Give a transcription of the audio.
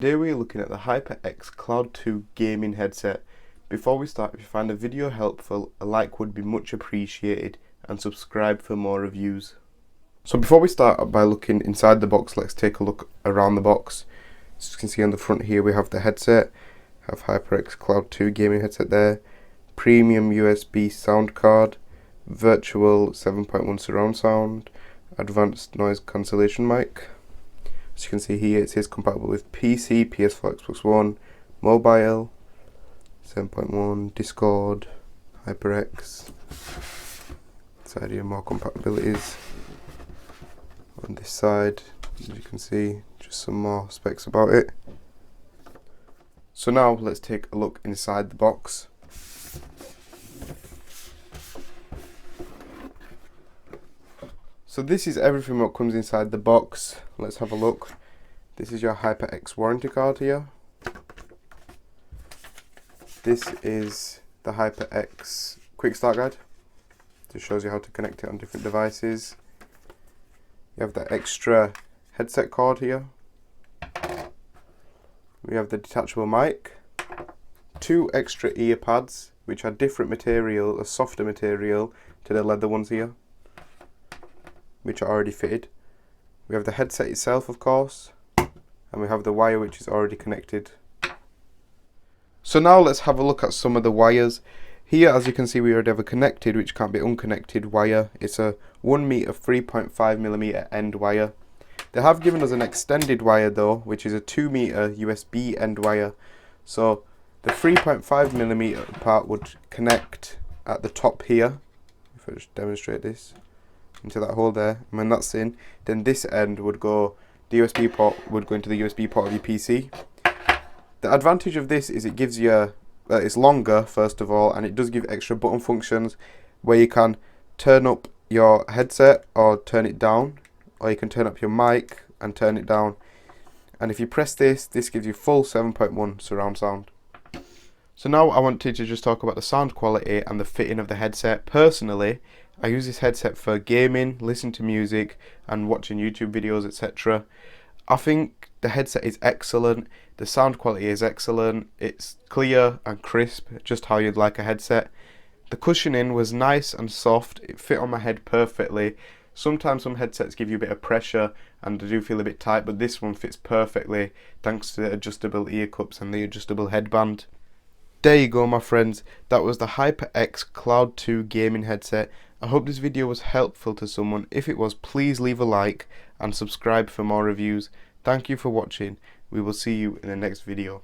Today we're looking at the HyperX Cloud 2 gaming headset. Before we start, if you find the video helpful, a like would be much appreciated and subscribe for more reviews. So before we start by looking inside the box, let's take a look around the box. As you can see on the front here we have the headset, have HyperX Cloud 2 gaming headset there, premium USB sound card, virtual 7.1 surround sound, advanced noise cancellation mic. As you can see here, it says compatible with PC, PS4, Xbox One, mobile, 7.1, Discord, HyperX. Side here, more compatibilities. On this side, as you can see, just some more specs about it. So now let's take a look inside the box. So this is everything what comes inside the box. Let's have a look. This is your HyperX warranty card here. This is the HyperX quick start guide. Just shows you how to connect it on different devices. You have the extra headset cord here. We have the detachable mic. 2 extra ear pads, which are different material, a softer material to the leather ones here, which are already fitted. We have the headset itself, of course, and we have the wire which is already connected. So now let's have a look at some of the wires. Here, as you can see, we already have a connected, which can't be unconnected wire. It's a 1 meter 3.5mm end wire. They have given us an extended wire though, which is a 2 meter USB end wire. So the 3.5mm part would connect at the top here. If I just demonstrate this, into that hole there, and when that's in, then this end would go, the USB port would go into the USB port of your PC. The advantage of this is it gives you, it's longer first of all, and it does give extra button functions where you can turn up your headset or turn it down, or you can turn up your mic and turn it down. And if you press this, this gives you full 7.1 surround sound. So now I wanted to just talk about the sound quality and the fitting of the headset. Personally, I use this headset for gaming, listening to music and watching YouTube videos, etc. I think the headset is excellent, the sound quality is excellent, it's clear and crisp, just how you'd like a headset. The cushioning was nice and soft, it fit on my head perfectly. Sometimes some headsets give you a bit of pressure and they do feel a bit tight, but this one fits perfectly thanks to the adjustable ear cups and the adjustable headband. There you go, my friends, that was the HyperX Cloud 2 gaming headset. I hope this video was helpful to someone. If it was, please leave a like and subscribe for more reviews. Thank you for watching. We will see you in the next video.